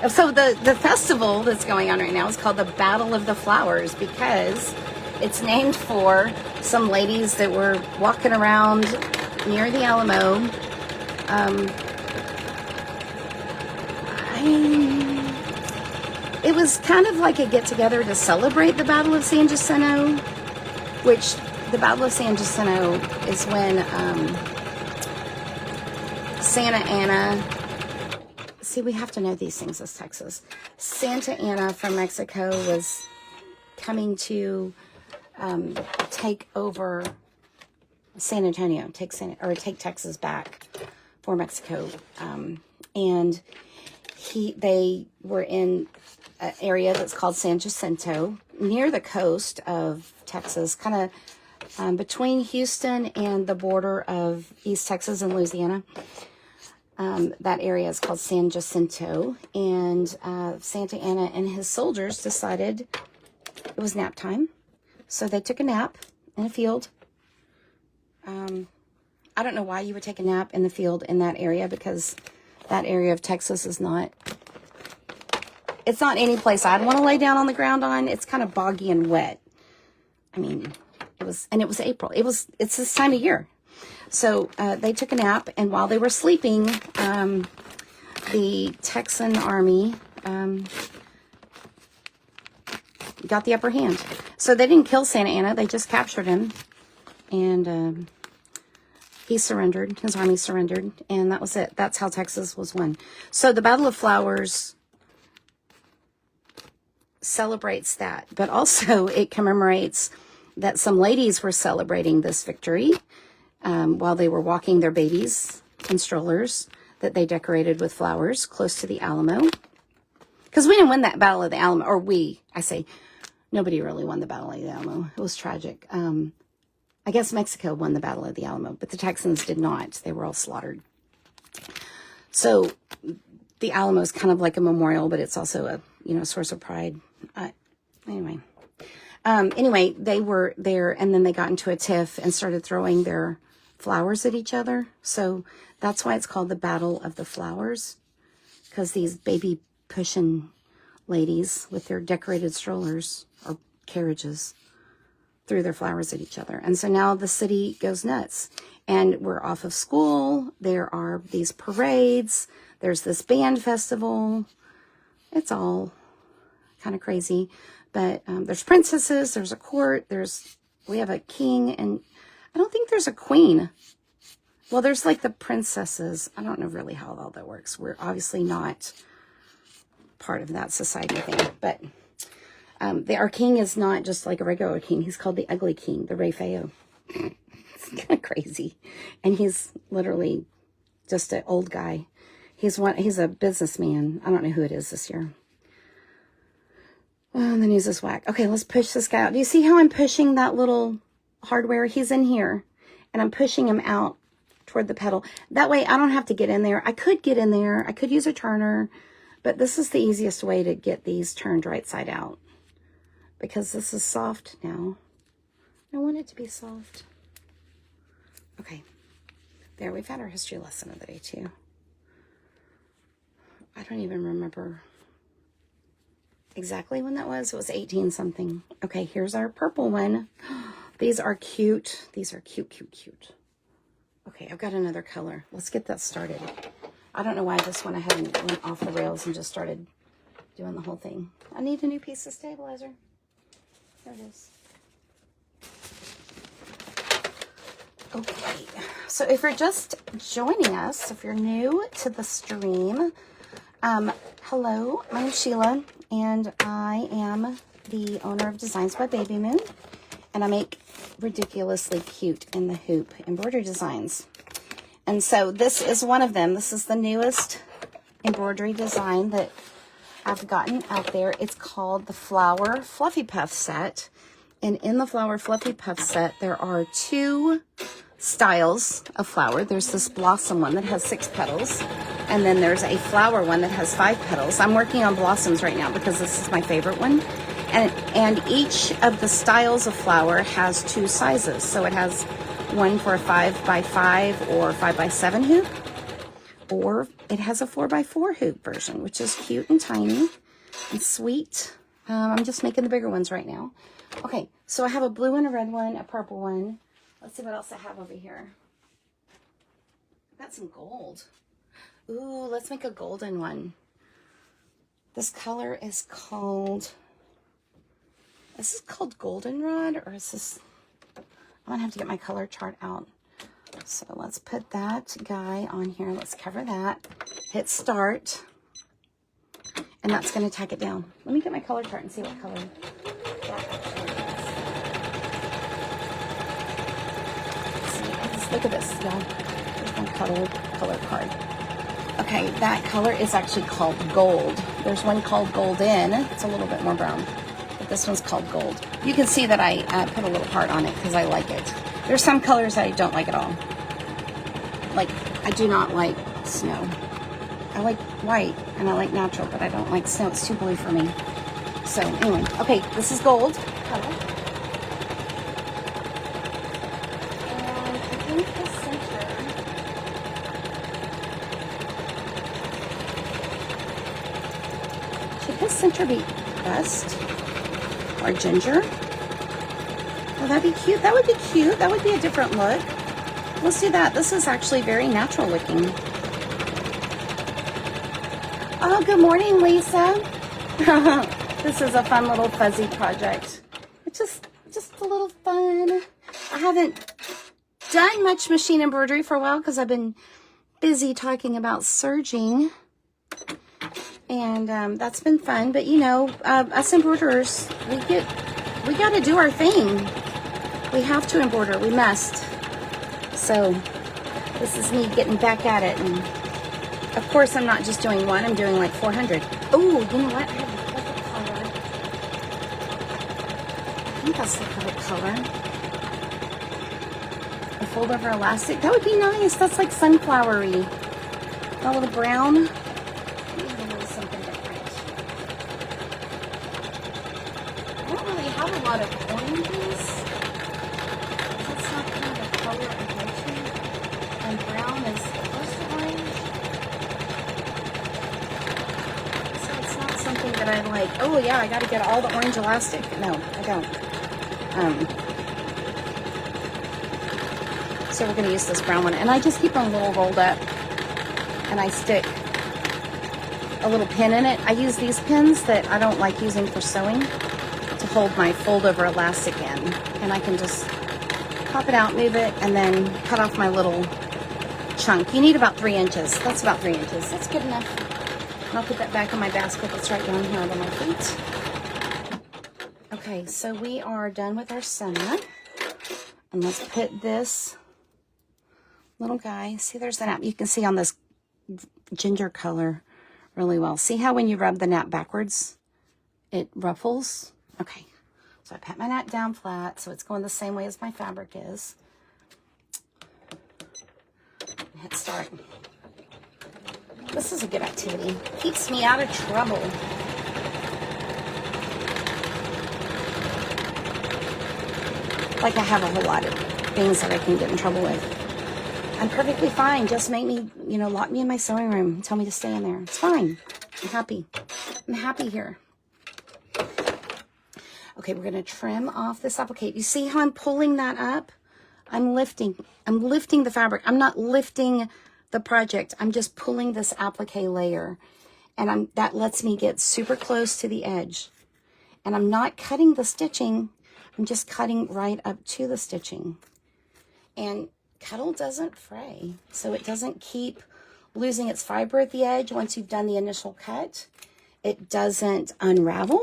So the festival that's going on right now is called the Battle of the Flowers because it's named for some ladies that were walking around near the Alamo. It was kind of like a get-together to celebrate the Battle of San Jacinto, which the Battle of San Jacinto is when Santa Anna, see, we have to know these things as Texas. Santa Anna from Mexico was coming to take over San Antonio, take Texas back for Mexico, and they were in an area that's called San Jacinto, near the coast of Texas, kind of between Houston and the border of East Texas and Louisiana. That area is called San Jacinto, and Santa Anna and his soldiers decided it was nap time, so they took a nap in a field. I don't know why you would take a nap in the field in that area, because that area of Texas is not, it's not any place I'd want to lay down on the ground on. It's kind of boggy and wet. I mean, it was April. It's this time of year. So they took a nap, and while they were sleeping, the Texan army got the upper hand. So they didn't kill Santa Anna, they just captured him, and he surrendered, his army surrendered, and that was it. That's how Texas was won. So the Battle of Flowers celebrates that, but also it commemorates that some ladies were celebrating this victory while they were walking their babies in strollers that they decorated with flowers close to the Alamo. Because we didn't win that Battle of the Alamo, or nobody really won the Battle of the Alamo. It was tragic. I guess Mexico won the Battle of the Alamo, but the Texans did not. They were all slaughtered. So the Alamo is kind of like a memorial, but it's also a source of pride. Anyway, they were there, and then they got into a tiff and started throwing their flowers at each other. So that's why it's called the Battle of the Flowers, because these baby pushing ladies with their decorated strollers or carriages threw their flowers at each other. And so now the city goes nuts, and we're off of school. There are these parades. There's this band festival. It's all kind of crazy, but there's princesses, there's a court, we have a king, and I don't think there's a queen. Well, there's like the princesses. I don't know really how all that works. We're obviously not part of that society thing, but our king is not just like a regular king. He's called the Ugly King, the Rey Feo. It's kind of crazy, and he's literally just an old guy. He's a businessman. I don't know who it is this year. Oh, the news is whack. Okay, let's push this guy out. Do you see how I'm pushing that little hardware? He's in here, and I'm pushing him out toward the pedal. That way, I don't have to get in there. I could get in there. I could use a turner, but this is the easiest way to get these turned right side out, because this is soft now. I want it to be soft. Okay, there, we've had our history lesson of the day, too. I don't even remember exactly when that was. It was 18 something. Okay, here's our purple one. These are cute. These are cute, cute, cute. Okay, I've got another color. Let's get that started. I don't know why I just went ahead and went off the rails and just started doing the whole thing. I need a new piece of stabilizer. There it is. Okay, so if you're just joining us, if you're new to the stream, hello, my name's Sheila, and I am the owner of Designs by Baby Moon, and I make ridiculously cute in the hoop embroidery designs. And so this is one of them. This is the newest embroidery design that I've gotten out there. It's called the Flower Fluffy Puff Set, and in the Flower Fluffy Puff Set, there are two styles of flower. There's this blossom one that has 6 petals, and then there's a flower one that has 5 petals. I'm working on blossoms right now because this is my favorite one. And each of the styles of flower has 2 sizes. So it has one for a 5x5 or 5x7 hoop, or it has a 4x4 hoop version, which is cute and tiny and sweet. I'm just making the bigger ones right now. Okay, so I have a blue one, a red one, a purple one. Let's see what else I have over here. I've got some gold. Ooh, let's make a golden one. This color is called, is this called goldenrod, or is this, I'm gonna have to get my color chart out. So let's put that guy on here. Let's cover that. Hit start. And that's gonna tack it down. Let me get my color chart and see what color that actually is. Look at this, y'all. There's my color card. Okay, that color is actually called gold. There's one called golden. It's a little bit more brown, but this one's called gold. You can see that I put a little heart on it because I like it. There's some colors that I don't like at all. Like, I do not like snow. I like white and I like natural, but I don't like snow. It's too blue for me. So anyway, okay, this is gold color. Center be rust or ginger. Well, that'd be cute. That would be cute. That would be a different look. let's do that. This is actually very natural looking. Oh, good morning, Lisa. This is a fun little fuzzy project. It's just a little fun. I haven't done much machine embroidery for a while because I've been busy talking about serging, and that's been fun. But you know, us embroiderers, we got to do our thing. We have to embroider. We must. So this is me getting back at it, and of course I'm not just doing one. I'm doing like 400. Oh, you know what? I have a perfect color. I think that's the perfect color. A fold over elastic. That would be nice. That's like sunflowery. A little brown. Maybe a little something different. I don't really have a lot of oranges. That's not kind of the color I go to. And brown is close to orange. So it's not something that I like, oh yeah, I got to get all the orange elastic. No, I don't. So we're going to use this brown one. And I just keep them a little rolled up. And I stick a little pin in it. I use these pins that I don't like using for sewing to hold my fold over elastic in. And I can just pop it out, move it, and then cut off my little chunk. You need about 3 inches. That's about 3 inches. That's good enough. And I'll put that back in my basket that's right down here under my feet. Okay, so we are done with our center. And let's put this little guy. See, there's the nap. You can see on this ginger color really well. See how when you rub the nap backwards, it ruffles? Okay, so I pat my nap down flat so it's going the same way as my fabric is. Hit start. This is a good activity. Keeps me out of trouble. Like I have a whole lot of things that I can get in trouble with. I'm perfectly fine. Just make me, you know, lock me in my sewing room and tell me to stay in there. It's fine. I'm happy. I'm happy here. Okay, we're going to trim off this applique. You see how I'm pulling that up? I'm lifting the fabric. I'm not lifting the project. I'm just pulling this applique layer. And that lets me get super close to the edge. And I'm not cutting the stitching. I'm just cutting right up to the stitching. And kettle doesn't fray, so it doesn't keep losing its fiber at the edge. Once you've done the initial cut, it doesn't unravel,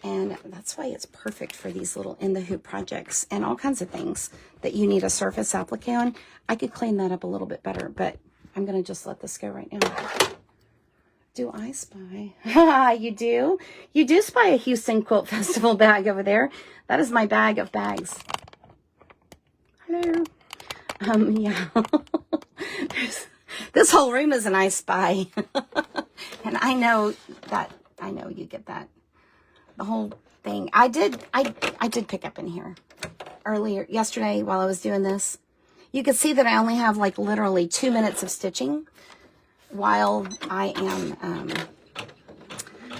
and that's why it's perfect for these little in the hoop projects and all kinds of things that you need a surface applique on. I could clean that up a little bit better, but I'm gonna just let this go right now. Do I spy? You do? You do spy a Houston Quilt Festival bag over there. That is my bag of bags. Hello. Yeah. This whole room is an I spy. And I know you get that. The whole thing. I did pick up in here earlier, yesterday while I was doing this. You can see that I only have like literally 2 minutes of stitching while I am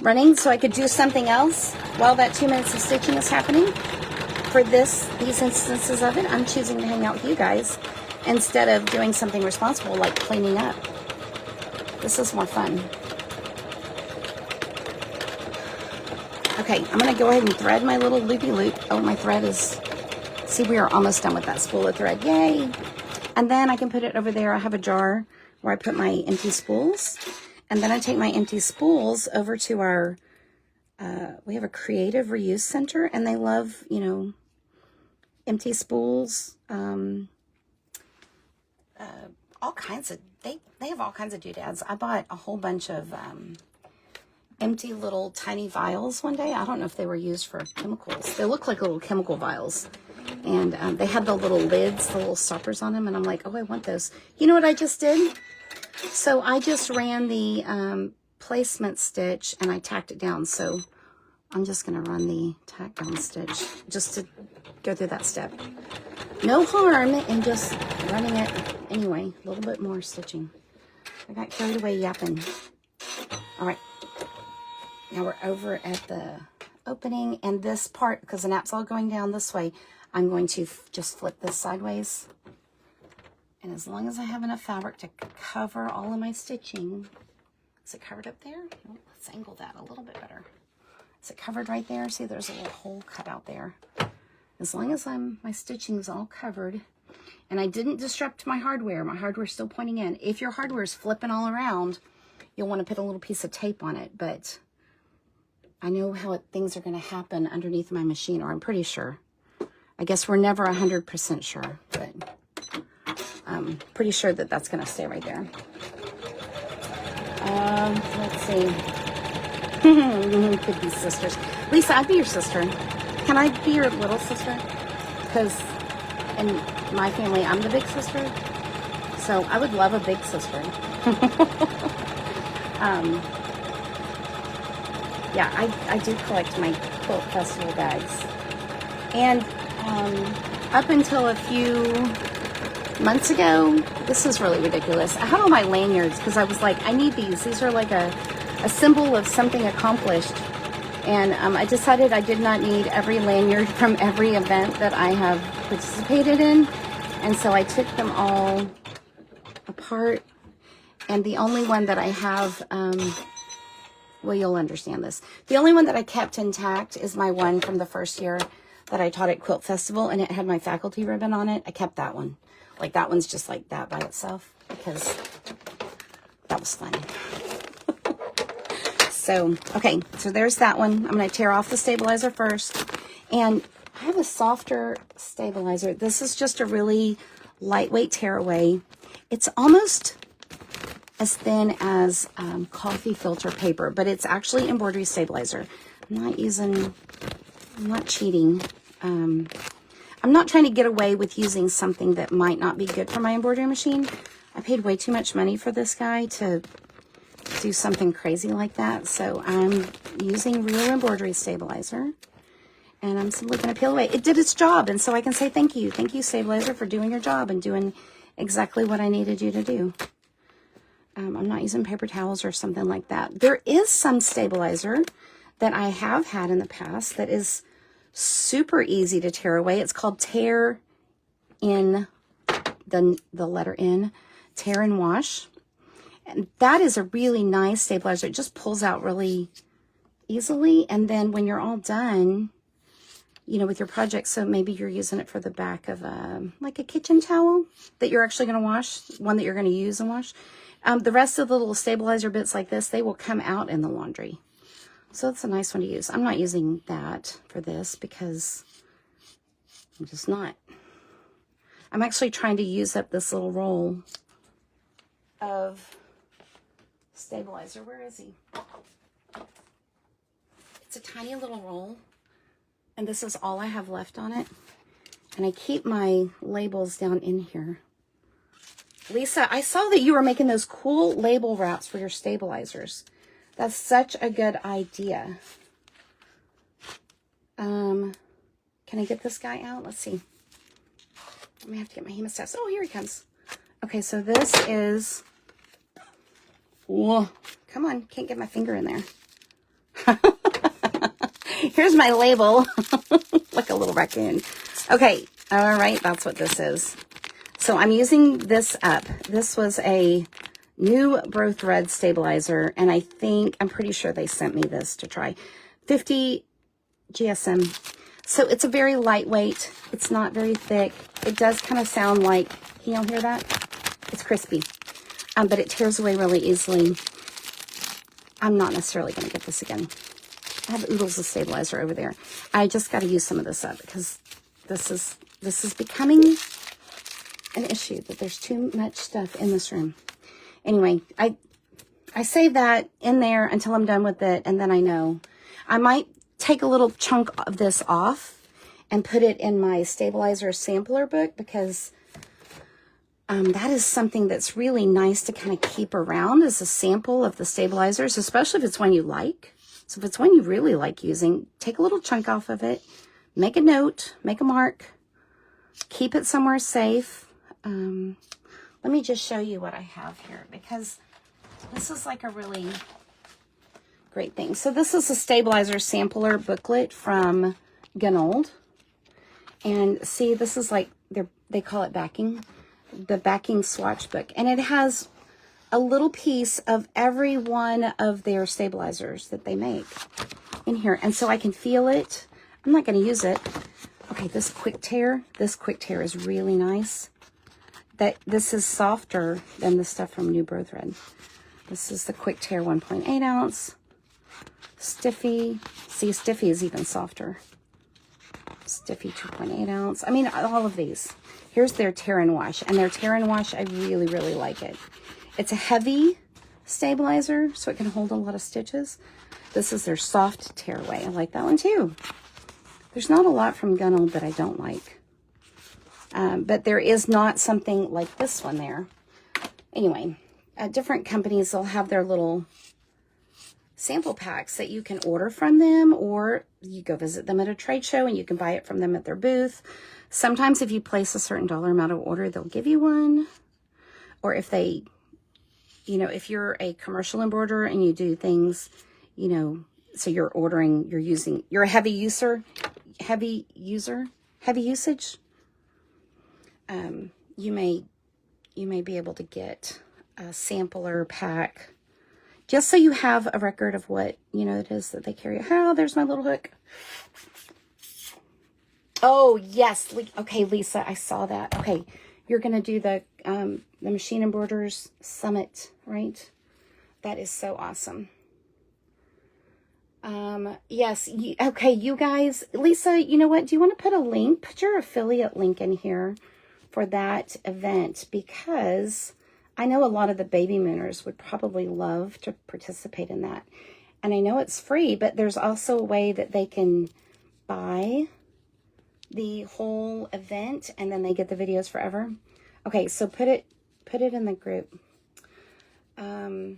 running, so I could do something else while that 2 minutes of stitching is happening. For these instances of it, I'm choosing to hang out with you guys instead of doing something responsible like cleaning up. This is more fun. Okay, I'm going to go ahead and thread my little loopy loop. Oh, my thread is... See, we are almost done with that spool of thread. Yay! And then I can put it over there. I have a jar where I put my empty spools. And then I take my empty spools over to our... we have a creative reuse center, and they love, you know, empty spools. All kinds of... They have all kinds of doodads. I bought a whole bunch of... empty little tiny vials one day. I don't know if they were used for chemicals. They look like little chemical vials. And they had the little lids, the little stoppers on them. And I'm like, oh, I want those. You know what I just did? So I just ran the placement stitch and I tacked it down. So I'm just going to run the tack down stitch just to go through that step. No harm in just running it anyway. A little bit more stitching. I got carried away yapping. All right. Now we're over at the opening, and this part, because the nap's all going down this way, I'm going to just flip this sideways And as long as I have enough fabric to cover all of my stitching, is it covered up there? Oh, let's angle that a little bit better. Is it covered right there? See, there's a little hole cut out there. As long as my stitching is all covered, and I didn't disrupt my hardware's still pointing in. If your hardware is flipping all around, you'll want to put a little piece of tape on it, but I know how things are going to happen underneath my machine, or I'm pretty sure. I guess we're never 100% sure, but I'm pretty sure that that's going to stay right there. Let's see. Could be sisters. Lisa, I'd be your sister. Can I be your little sister? Because in my family, I'm the big sister. So I would love a big sister. Yeah, I do collect my quilt festival bags. And up until a few months ago, this is really ridiculous. I had all my lanyards because I was like, I need these. These are like a symbol of something accomplished. And I decided I did not need every lanyard from every event that I have participated in. And so I took them all apart. And the only one that I have, well, you'll understand this. The only one that I kept intact is my one from the first year that I taught at Quilt Festival, and it had my faculty ribbon on it. I kept that one. Like, that one's just like that by itself because that was fun. So, okay, so there's that one. I'm going to tear off the stabilizer first. And I have a softer stabilizer. This is just a really lightweight tearaway. It's almost as thin as coffee filter paper, but it's actually embroidery stabilizer. I'm not cheating. I'm not trying to get away with using something that might not be good for my embroidery machine. I paid way too much money for this guy to do something crazy like that. So I'm using real embroidery stabilizer, and I'm simply going to peel away. It did its job, and so I can say thank you. Thank you, stabilizer, for doing your job and doing exactly what I needed you to do. I'm not using paper towels or something like that. There is some stabilizer that I have had in the past that is super easy to tear away. It's called Tear In, the letter N, Tear and Wash. And that is a really nice stabilizer. It just pulls out really easily. And then when you're all done, you know, with your project, so maybe you're using it for the back of like a kitchen towel that you're actually going to wash, one that you're going to use and wash. The rest of the little stabilizer bits like this, they will come out in the laundry. So it's a nice one to use. I'm not using that for this because I'm just not. I'm actually trying to use up this little roll of stabilizer. Where is he? It's a tiny little roll, and this is all I have left on it. And I keep my labels down in here. Lisa, I saw that you were making those cool label wraps for your stabilizers. That's such a good idea. Can I get this guy out? Let's see. I may have to get my hemostats. Oh, here he comes. Okay, so this is... Whoa, come on, can't get my finger in there. Here's my label. Like a little raccoon. Okay, all right, that's what this is. So I'm using this up. This was a new Bro Thread stabilizer, and I'm pretty sure they sent me this to try. 50 GSM. So it's a very lightweight. It's not very thick. It does kind of sound like, can y'all hear that? It's crispy, but it tears away really easily. I'm not necessarily going to get this again. I have oodles of stabilizer over there. I just got to use some of this up because this is becoming an issue, that there's too much stuff in this room. Anyway, I save that in there until I'm done with it, and then I know. I might take a little chunk of this off and put it in my stabilizer sampler book, because that is something that's really nice to kind of keep around as a sample of the stabilizers, especially if it's one you like. So if it's one you really like using, take a little chunk off of it, make a note, make a mark, keep it somewhere safe. Let me just show you what I have here, because this is like a really great thing. So this is a stabilizer sampler booklet from Ganold. And see, this is like, they call it backing. the backing swatch book, and it has a little piece of every one of their stabilizers that they make in here. And so I can feel it. I'm not going to use it. Okay, this quick tear is really nice. This is softer than the stuff from New Birth Red. This is the quick tear 1.8 ounce. Stiffy. See, Stiffy is even softer. Stiffy 2.8 ounce. I mean, all of these. Here's their tear and wash. And their tear and wash, I really, really like it. It's a heavy stabilizer, so it can hold a lot of stitches. This is their soft tearaway. I like that one too. There's not a lot from Gunnell that I don't like. But there is not something like this one there. Anyway, different companies will have their little sample packs that you can order from them, or you go visit them at a trade show and you can buy it from them at their booth. Sometimes if you place a certain dollar amount of order, they'll give you one. Or if they, you know, if you're a commercial embroiderer and you do things, you know, so you're ordering, you're a heavy usage, you may be able to get a sampler pack just so you have a record of what, you know, it is that they carry. Oh, there's my little hook. Oh, yes. Okay, Lisa, I saw that. Okay, you're going to do the Machine Embroiderers Summit, right? That is so awesome. Yes. Okay, you guys. Lisa, you know what? Do you want to put a link? Put your affiliate link in here for that event, because I know a lot of the baby mooners would probably love to participate in that. And I know it's free, but there's also a way that they can buy the whole event and then they get the videos forever. Okay, so put it in the group. All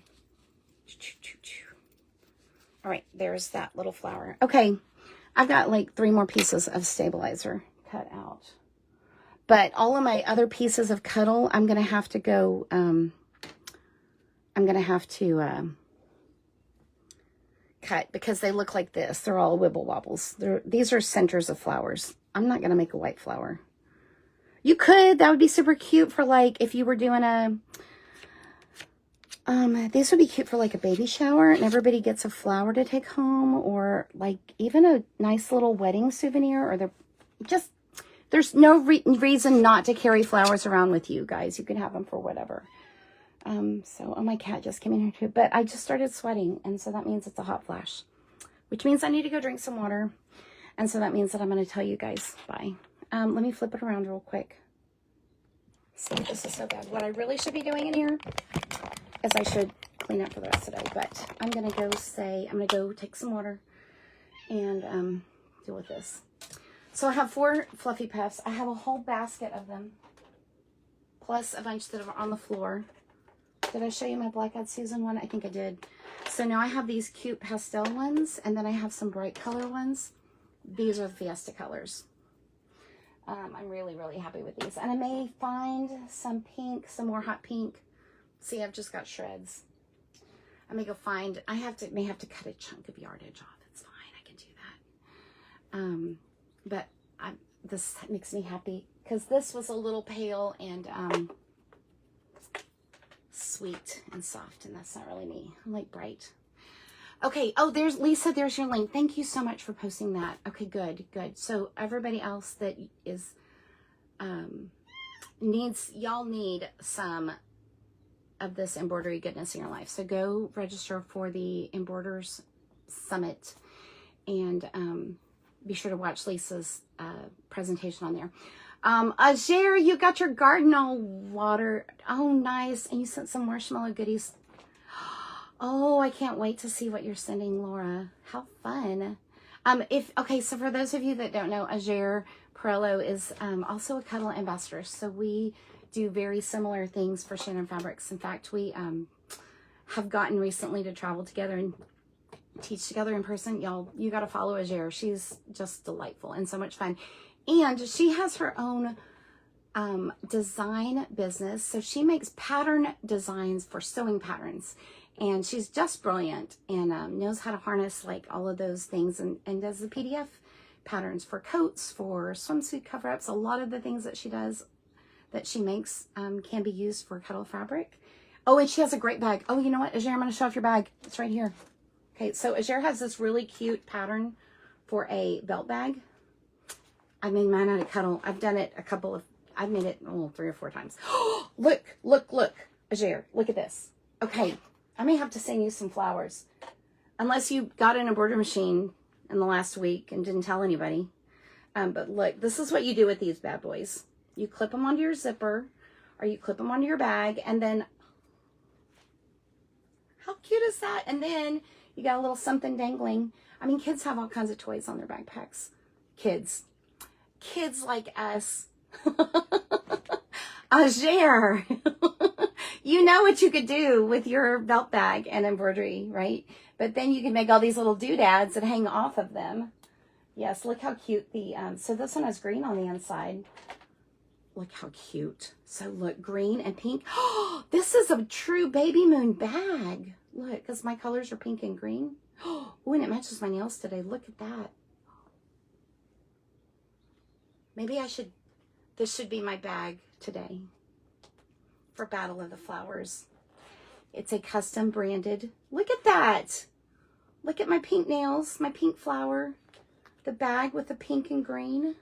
right, there's that little flower. Okay, I've got like 3 more pieces of stabilizer cut out. But all of my other pieces of cuddle, I'm going to have to go, cut, because they look like this. They're all wibble wobbles. These are centers of flowers. I'm not going to make a white flower. You could. That would be super cute for, like, if you were doing a, these would be cute for like a baby shower and everybody gets a flower to take home, or like even a nice little wedding souvenir, or there's no reason not to carry flowers around with you guys. You can have them for whatever. Oh, my cat just came in here too, but I just started sweating. And so that means it's a hot flash, which means I need to go drink some water. And so that means that I'm going to tell you guys bye. Let me flip it around real quick. See, this is so bad. What I really should be doing in here is I should clean up for the rest of the day, but I'm going to go take some water and, deal with this. So I have 4 fluffy puffs. I have a whole basket of them, plus a bunch that are on the floor. Did I show you my Black Eyed Susan one? I think I did. So now I have these cute pastel ones, and then I have some bright color ones. These are the Fiesta colors. I'm really, really happy with these. And I may find some pink, some more hot pink. See, I've just got shreds. I may go find, may have to cut a chunk of yardage off. It's fine, I can do that. But this makes me happy because this was a little pale and sweet and soft, and that's not really me. I like bright. Okay. Oh, there's Lisa. There's your link. Thank you so much for posting that. Okay, good. So everybody else that is y'all need some of this embroidery goodness in your life. So go register for the Embroiderers Summit and be sure to watch Lisa's presentation on there. Jer, you got your garden all watered. Oh, nice. And you sent some marshmallow goodies. Oh, I can't wait to see what you're sending, Laura. How fun. Okay, so for those of you that don't know, Jer Perello is also a Cuddle ambassador. So we do very similar things for Shannon Fabrics. In fact, we have gotten recently to travel together and teach together in person. Y'all, you got to follow Jer. She's just delightful and so much fun. And she has her own design business. So she makes pattern designs for sewing patterns. And she's just brilliant and knows how to harness like all of those things and does the PDF patterns for coats, for swimsuit cover-ups, a lot of the things that she does. that she makes can be used for cuddle fabric. Oh, and she has a great bag. Oh, you know what, Ajer, I'm going to show off your bag. It's right here. Okay, so Ajer has this really cute pattern for a belt bag. I made mine out of cuddle. I've done it I've made it 3 or 4 times. Look, look, look, Ajer, look at this. Okay, I may have to send you some flowers. Unless you got an embroidery machine in the last week and didn't tell anybody. But look, this is what you do with these bad boys. You clip them onto your zipper, or you clip them onto your bag, and then, how cute is that? And then you got a little something dangling. I mean, kids have all kinds of toys on their backpacks. Kids like us. Ajer. You know what you could do with your belt bag and embroidery, right? But then you can make all these little doodads that hang off of them. Yes, look how cute so this one has green on the inside. Look how cute. So look, green and pink. Oh, this is a true baby moon bag. Look, because my colors are pink and green. Oh, and it matches my nails today. Look at that. Maybe this should be my bag today for Battle of the Flowers. It's a custom branded. Look at that. Look at my pink nails, my pink flower. The bag with the pink and green.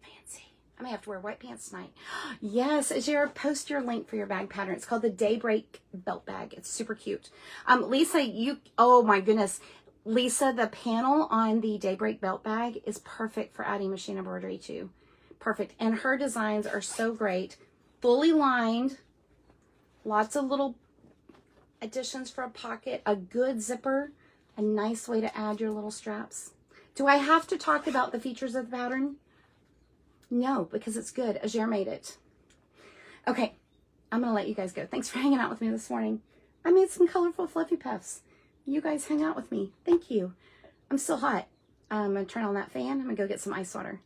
Fancy. I may have to wear white pants tonight. Yes, Ajer, post your link for your bag pattern. It's called the Daybreak Belt Bag. It's super cute. Lisa, oh my goodness. Lisa, the panel on the Daybreak Belt Bag is perfect for adding machine embroidery to. Perfect. And her designs are so great. Fully lined. Lots of little additions for a pocket. A good zipper. A nice way to add your little straps. Do I have to talk about the features of the pattern? No, because it's good. Ajer made it. Okay. I'm going to let you guys go. Thanks for hanging out with me this morning. I made some colorful fluffy puffs. You guys hang out with me. Thank you. I'm still hot. I'm going to turn on that fan. I'm going to go get some ice water.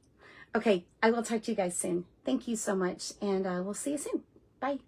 Okay, I will talk to you guys soon. Thank you so much, and we'll see you soon. Bye.